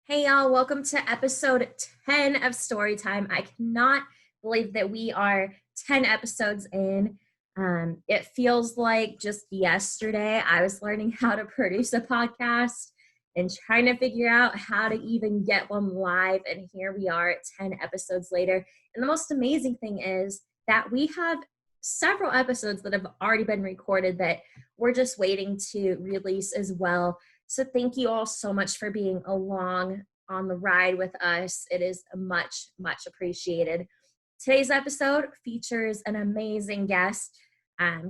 Hey y'all, welcome to episode 10 of Storytime. I cannot believe that we are 10 episodes in. It feels like just yesterday I was learning how to produce a podcast and trying to figure out how to even get one live. And here we are 10 episodes later. And the most amazing thing is that we have several episodes that have already been recorded that we're just waiting to release as well. So thank you all so much for being along on the ride with us. It is much, much appreciated. Today's episode features an amazing guest,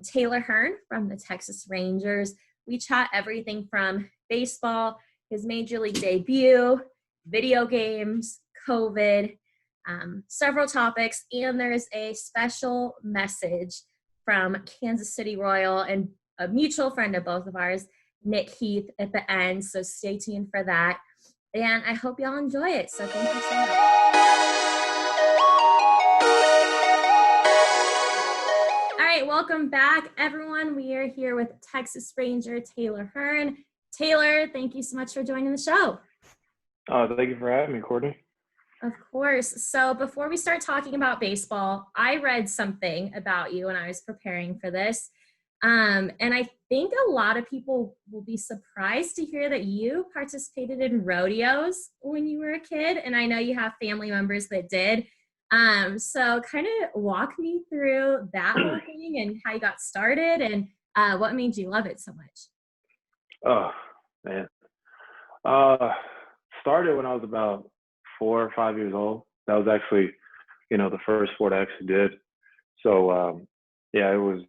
Taylor Hearn from the Texas Rangers. We chat everything from baseball, his major league debut, video games, COVID, several topics, and there's a special message from Kansas City Royal and a mutual friend of both of ours, Nick Heath, at the end. So stay tuned for that. And I hope y'all enjoy it. So thank you so much. All right, welcome back, everyone. We are here with Texas Ranger Taylor Hearn. Taylor, thank you so much for joining the show. Thank you for having me, Courtney. Of course. So before we start talking about baseball, I read something about you when I was preparing for this. And I think a lot of people will be surprised to hear that you participated in rodeos when you were a kid. And I know you have family members that did. So kind of walk me through that whole thing and how you got started and what made you love it so much. Oh, man. Started when I was about 4 or 5 years old. That was actually, the first sport I actually did. So, it was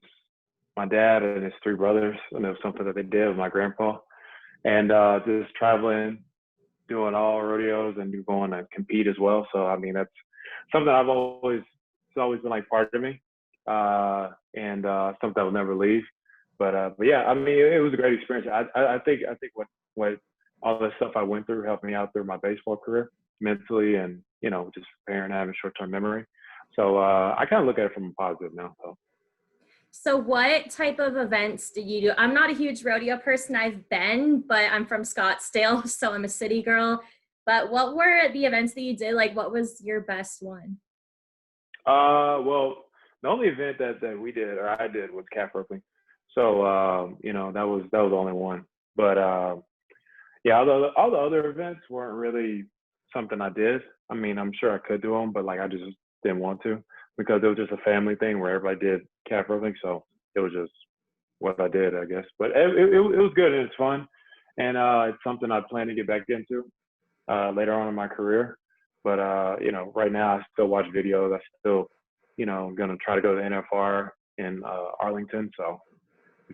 my dad and his 3 brothers, and it was something that they did with my grandpa. And just traveling, doing all rodeos and going to compete as well. So, that's something it's always been like part of me, and something I will never leave. But yeah, it was a great experience. I think what all the stuff I went through helped me out through my baseball career mentally, and just preparing, having short-term memory. So I kind of look at it from a positive now. So what type of events did you do? I'm not a huge rodeo person. I've been, but I'm from Scottsdale, so I'm a city girl. But what were the events that you did? Like, what was your best one? Well, the only event that we did or I did was calf roping. So that was the only one. But yeah, all the other events weren't really something I did. I'm sure I could do them, but I just didn't want to because it was just a family thing where everybody did calf roping. So it was just what I did, I guess. But it was good and it's fun, and it's something I plan to get back into later on in my career. But right now I still watch videos. I still, gonna try to go to the NFR in Arlington. So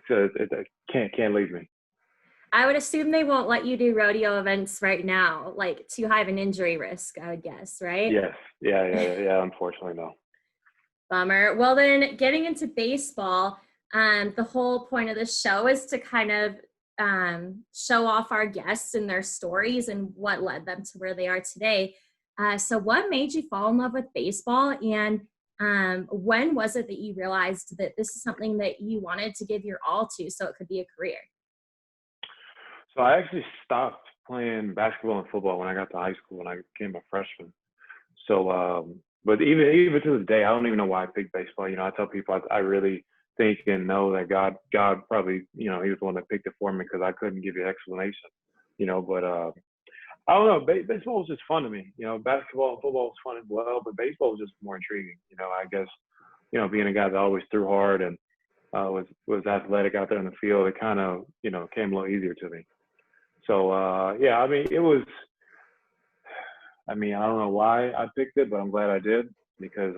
it can't leave me. I would assume they won't let you do rodeo events right now, like too high of an injury risk, I would guess, right? Yes. Yeah. Unfortunately, no. Bummer. Well, then getting into baseball, the whole point of this show is to kind of show off our guests and their stories and what led them to where they are today. So what made you fall in love with baseball, and when was it that you realized that this is something that you wanted to give your all to so it could be a career? So I actually stopped playing basketball and football when I got to high school when I became a freshman. So, but even to this day, I don't even know why I picked baseball. I tell people I really think and know that God probably, he was the one that picked it for me because I couldn't give you an explanation. But I don't know. Baseball was just fun to me. Basketball and football was fun as well, but baseball was just more intriguing. I guess, being a guy that always threw hard and was athletic out there in the field, it kind of, came a little easier to me. So, yeah, it was, I don't know why I picked it, but I'm glad I did because,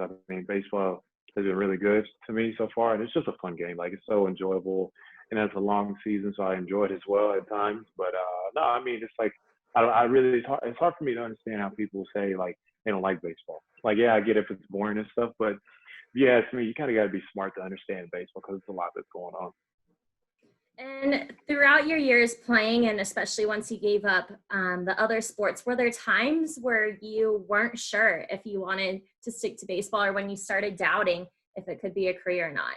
baseball has been really good to me so far. And it's just a fun game. It's so enjoyable. And it's a long season, so I enjoy it as well at times. But, no, it's it's hard for me to understand how people say, they don't like baseball. Yeah, I get if it's boring and stuff, but yeah, to me, you kind of got to be smart to understand baseball because it's a lot that's going on. And throughout your years playing, and especially once you gave up the other sports, were there times where you weren't sure if you wanted to stick to baseball, or when you started doubting if it could be a career or not?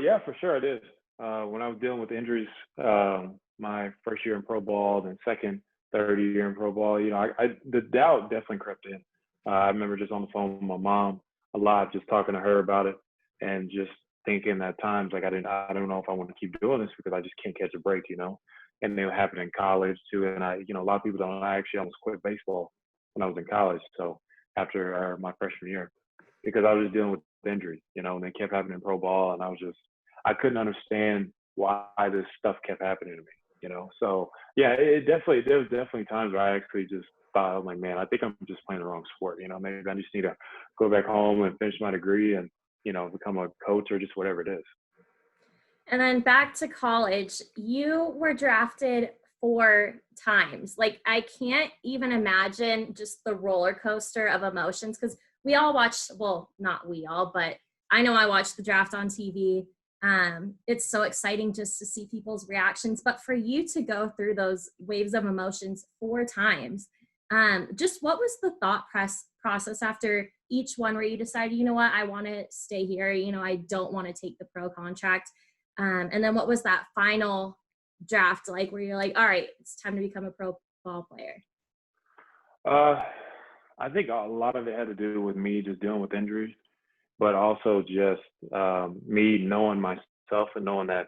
Yeah, for sure it is. When I was dealing with injuries, my first year in pro ball, then second third year in pro ball, the doubt definitely crept in. I remember just on the phone with my mom a lot, just talking to her about it, and just thinking at times like I don't know if I want to keep doing this because I just can't catch a break. And it happened in college too. And a lot of people don't know I actually almost quit baseball when I was in college. So after my freshman year, because I was just dealing with injuries, and they kept happening in pro ball, and I couldn't understand why this stuff kept happening to me. So yeah, there was definitely times where I actually just thought, I was like, man, I think I'm just playing the wrong sport. Maybe I just need to go back home and finish my degree and, become a coach or just whatever it is. And then back to college, you were drafted 4 times. Like, I can't even imagine just the roller coaster of emotions, because we all watched, well, not we all, but I know I watched the draft on TV. It's so exciting just to see people's reactions. But for you to go through those waves of emotions 4 times, just what was the thought process after each one where you decided, you know what, I want to stay here, I don't want to take the pro contract? And then what was that final draft like where you're like, all right, it's time to become a pro ball player? I think a lot of it had to do with me just dealing with injuries, but also just me knowing myself and knowing that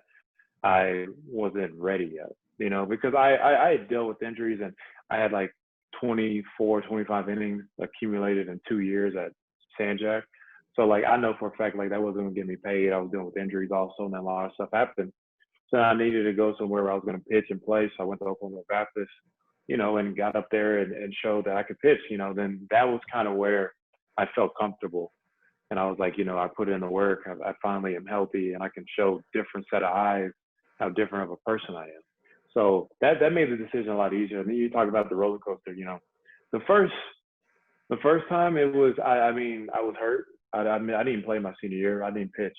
I wasn't ready yet, because I had dealt with injuries, and I had like 24, 25 innings accumulated in 2 years at San Jack. So like I know for a fact like that wasn't gonna get me paid. I was dealing with injuries also, and then a lot of stuff happened. So I needed to go somewhere where I was gonna pitch and play. So I went to Oklahoma Baptist, and got up there and showed that I could pitch. Then that was kind of where I felt comfortable. And I was like, I put in the work. I finally am healthy, and I can show different set of eyes how different of a person I am. So that made the decision a lot easier. And then you talk about the roller coaster. The first time it was, I mean, I was hurt. I didn't play my senior year. I didn't pitch.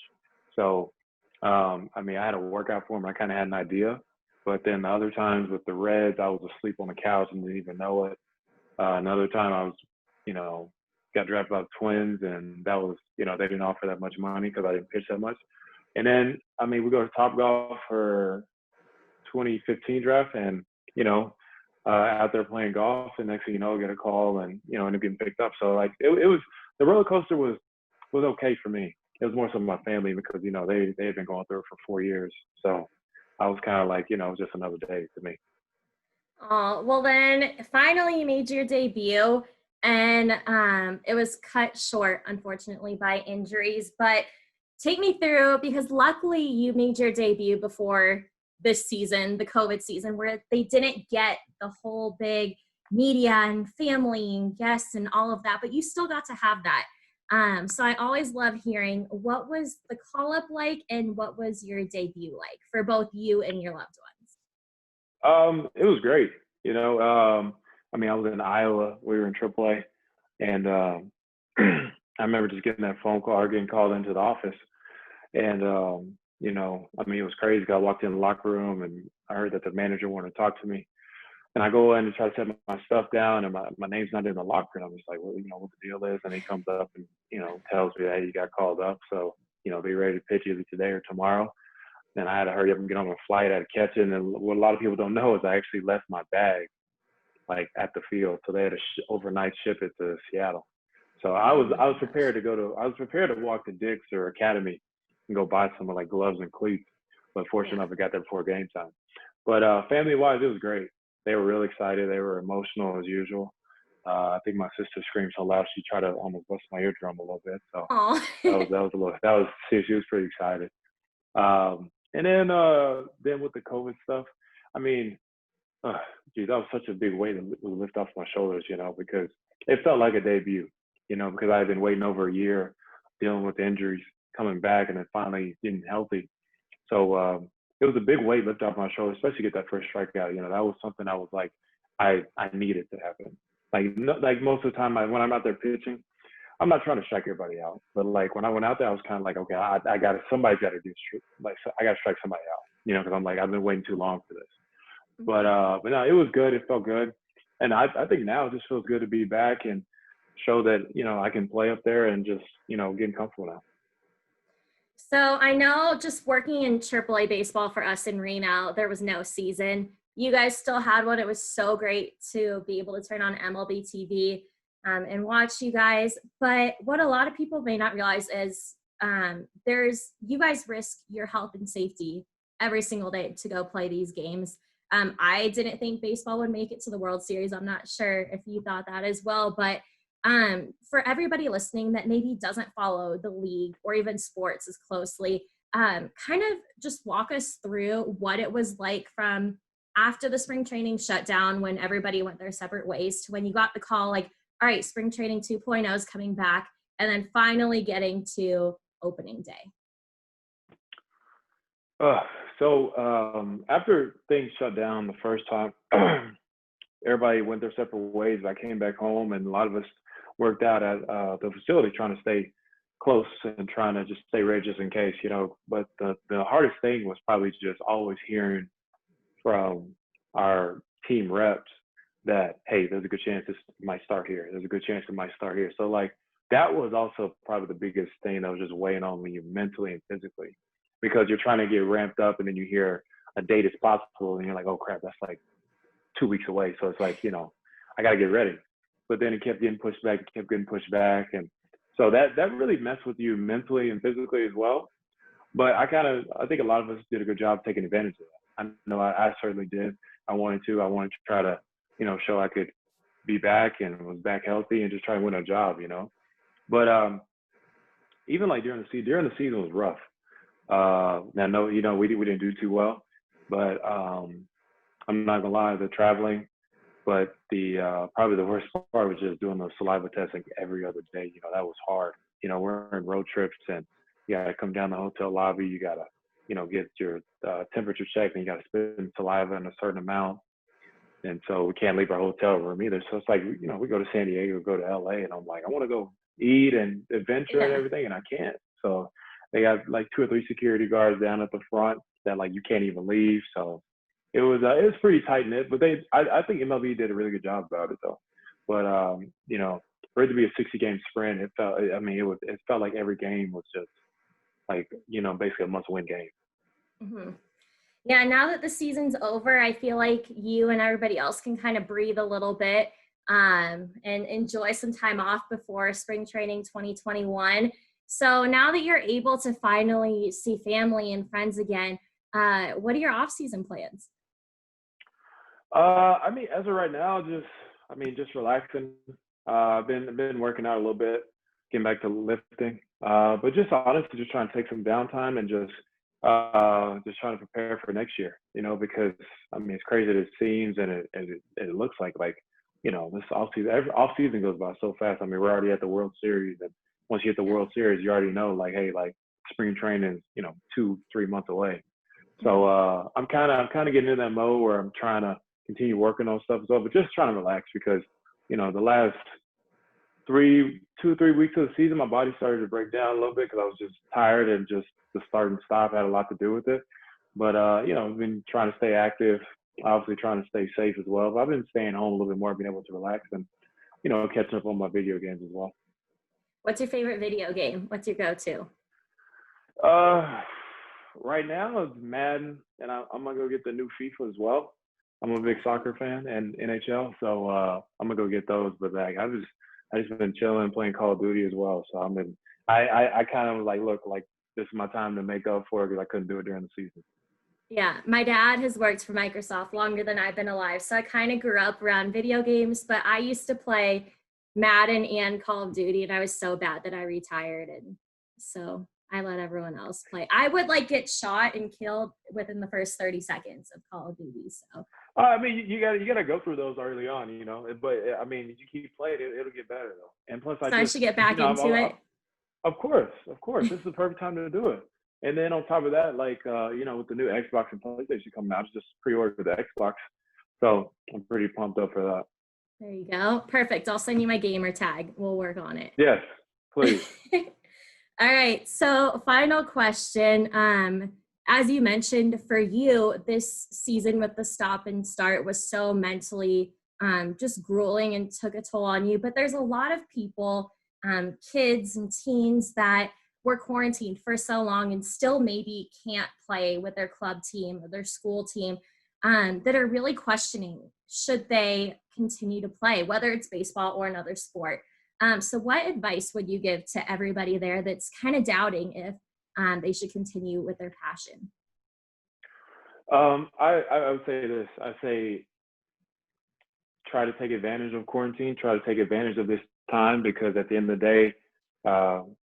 So, I had a workout for him. I kind of had an idea. But then the other times with the Reds, I was asleep on the couch and didn't even know it. Another time I was, got drafted by the Twins, and that was, they didn't offer that much money because I didn't pitch that much. And then, we go to Topgolf for 2015 draft, and, out there playing golf, and next thing you know, I get a call and, end up getting picked up. So like it was, the roller coaster was okay for me. It was more so my family because, they had been going through it for 4 years. So I was kind of like, it was just another day to me. Oh, well then finally you made your debut, and it was cut short, unfortunately, by injuries. But take me through, because luckily you made your debut before this season, the COVID season, where they didn't get the whole big media and family and guests and all of that, but you still got to have that. So I always love hearing, what was the call up like, and what was your debut like for both you and your loved ones? It was great. I was in Iowa. We were in AAA, and I remember just getting that phone call or getting called into the office, and it was crazy. I walked in the locker room and I heard that the manager wanted to talk to me. And I go in and try to set my stuff down, and my name's not in the locker. And I'm just like, well, what the deal is. And he comes up and, tells me, hey, you got called up. So, be ready to pitch either today or tomorrow. Then I had to hurry up and get on my flight. I had to catch it. And what a lot of people don't know is I actually left my bag, like, at the field. So they had to overnight ship it to Seattle. So I was prepared to walk to Dick's or Academy and go buy some like gloves and cleats. But fortunately enough, I got there before game time. But family-wise, it was great. They were really excited. They were emotional as usual. I think my sister screamed so loud she tried to almost bust my eardrum a little bit. So she was pretty excited. And then with the COVID stuff, that was such a big weight to lift off my shoulders, because it felt like a debut, because I had been waiting over a year dealing with injuries, coming back, and then finally getting healthy. So it was a big weight lifted off my shoulders, especially get that first strikeout. That was something I was like, I needed to happen. Like most of the time when I'm out there pitching, I'm not trying to strike everybody out, but like when I went out there, I was kind of like, okay, somebody's got to do this. Like I got to strike somebody out, because I'm like, I've been waiting too long for this. But no, it was good. It felt good. And I think now it just feels good to be back and show that, I can play up there and just, getting comfortable now. So I know, just working in AAA baseball for us in Reno, there was no season. you guys still had one. It was so great to be able to turn on MLB TV and watch you guys. But what a lot of people may not realize is you guys risk your health and safety every single day to go play these games. I didn't think baseball would make it to the World Series. I'm not sure if you thought that as well, but for everybody listening that maybe doesn't follow the league or even sports as closely, kind of just walk us through what it was like from after the spring training shutdown when everybody went their separate ways to when you got the call, like, all right, spring training 2.0 is coming back, and then finally getting to opening day. After things shut down the first time, everybody went their separate ways. I came back home, and a lot of us worked out at the facility trying to stay close and trying to just stay ready just in case, But the hardest thing was probably just always hearing from our team reps that, hey, there's a good chance this might start here. There's a good chance it might start here. So, like, that was also probably the biggest thing that was just weighing on me mentally and physically, because you're trying to get ramped up and then you hear a date is possible and you're like, oh crap, that's like 2 weeks away. So it's like, I got to get ready. But then it kept getting pushed back, and so that really messed with you mentally and physically as well. But I think a lot of us did a good job taking advantage of that. I know I certainly did. I wanted to try to, show I could be back and was back healthy and just try to win a job, But even like during the season was rough. Now, no, we didn't do too well, but I'm not gonna lie, the traveling. But the probably the worst part was just doing those saliva testing every other day. That was hard. We're in road trips and you gotta come down the hotel lobby. You gotta, get your temperature checked, and you gotta spit saliva in a certain amount. And so we can't leave our hotel room either. So it's like, we go to San Diego, go to LA, and I'm like, I want to go eat and adventure and everything, and I can't. So they got like 2 or 3 security guards down at the front that like you can't even leave. So it was pretty tight knit, but I think MLB did a really good job about it though. But for it to be a 60-game sprint, it felt like every game was just like, basically a must-win game. Mm-hmm. Yeah, now that the season's over, I feel like you and everybody else can kind of breathe a little bit and enjoy some time off before spring training 2021. So now that you're able to finally see family and friends again, what are your off-season plans? As of right now, just relaxing. I've been working out a little bit, getting back to lifting. But just honestly, just trying to take some downtime and just trying to prepare for next year. Because it's crazy that it seems and it looks like this off season goes by so fast. We're already at the World Series, and once you hit the World Series, you already know like, hey, like spring training is 2-3 months away. So I'm kind of getting in that mode where I'm trying to continue working on stuff as well, but just trying to relax because, the last 2-3 weeks of the season, my body started to break down a little bit because I was just tired, and just the start and stop had a lot to do with it. But, I've been trying to stay active, obviously trying to stay safe as well. But I've been staying home a little bit more, being able to relax and, catching up on my video games as well. What's your favorite video game? What's your go-to? Right now it's Madden, and I'm gonna go get the new FIFA as well. I'm a big soccer fan and NHL, so I'm gonna go get those. But like I just been chilling, playing Call of Duty as well. So I kind of like look like this is my time to make up for it because I couldn't do it during the season. Yeah, my dad has worked for Microsoft longer than I've been alive, so I kind of grew up around video games. But I used to play Madden and Call of Duty, and I was so bad that I retired, and so I let everyone else play. I would like get shot and killed within the first 30 seconds of Call of Duty. So you gotta go through those early on, But you keep playing, it'll get better though. And plus, I should get back into it. Of course, this is the perfect time to do it. And then on top of that, like with the new Xbox and PlayStation coming out, I just pre-ordered the Xbox, so I'm pretty pumped up for that. There you go. Perfect. I'll send you my gamer tag. We'll work on it. Yes, please. All right. So final question. As you mentioned, for you, this season with the stop and start was so mentally just grueling and took a toll on you. But there's a lot of people, kids and teens that were quarantined for so long and still maybe can't play with their club team or their school team. that are really questioning, should they continue to play, whether it's baseball or another sport. So what advice would you give to everybody there that's kind of doubting if they should continue with their passion? I would say this. I say try to take advantage of quarantine. Try to take advantage of this time, because at the end of the day,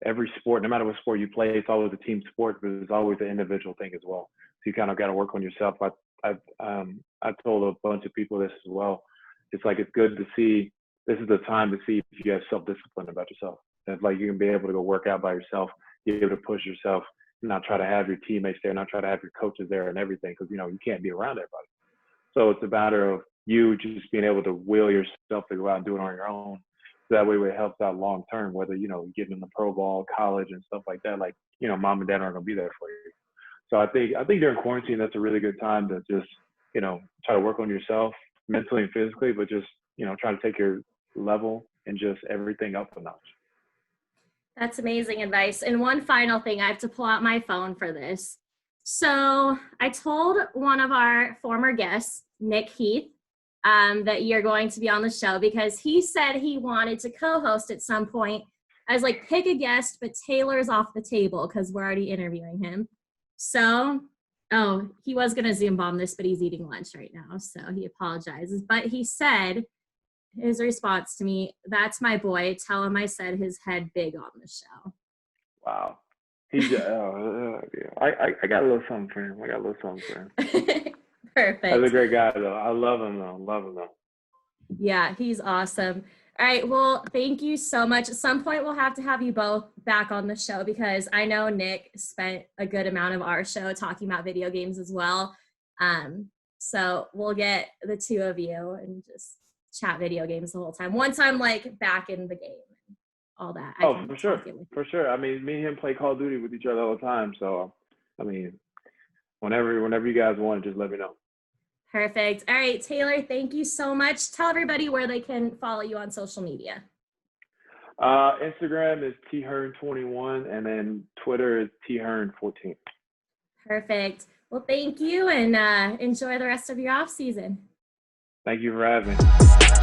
every sport, no matter what sport you play, it's always a team sport, but it's always an individual thing as well. So you kind of got to work on yourself. I told a bunch of people this as well. It's like it's good to see. This is the time to see if you have self-discipline about yourself. That like you can be able to go work out by yourself, be able to push yourself, not try to have your teammates there, not try to have your coaches there and everything, because you can't be around everybody. So it's a matter of you just being able to will yourself to go out and do it on your own. So that way it helps out long term, whether, getting in the pro ball, college and stuff like that. Like, mom and dad aren't going to be there for you. So I think during quarantine, that's a really good time to just, try to work on yourself mentally and physically, but just, try to take your level and just everything up a notch. That's amazing advice. And one final thing, I have to pull out my phone for this. So I told one of our former guests, Nick Heath, that you're going to be on the show because he said he wanted to co-host at some point. I was like, pick a guest, but Taylor's off the table because we're already interviewing him. So, he was going to Zoom bomb this, but he's eating lunch right now. So he apologizes. But he said, his response to me, that's my boy. Tell him I said his head big on the show. Wow. He's I got a little something for him. Perfect. That's a great guy, though. I love him, though. Yeah, he's awesome. All right. Well, thank you so much. At some point, we'll have to have you both back on the show because I know Nick spent a good amount of our show talking about video games as well. So we'll get the two of you and just chat video games the whole time. Once I'm like back in the game and all that. For sure. I mean, me and him play Call of Duty with each other all the time. So, I mean, whenever you guys want, just let me know. Perfect. All right, Taylor, thank you so much. Tell everybody where they can follow you on social media. Instagram is Hearn21, and then Twitter is Hearn14. Perfect. Well, thank you, and enjoy the rest of your off season. Thank you for having me.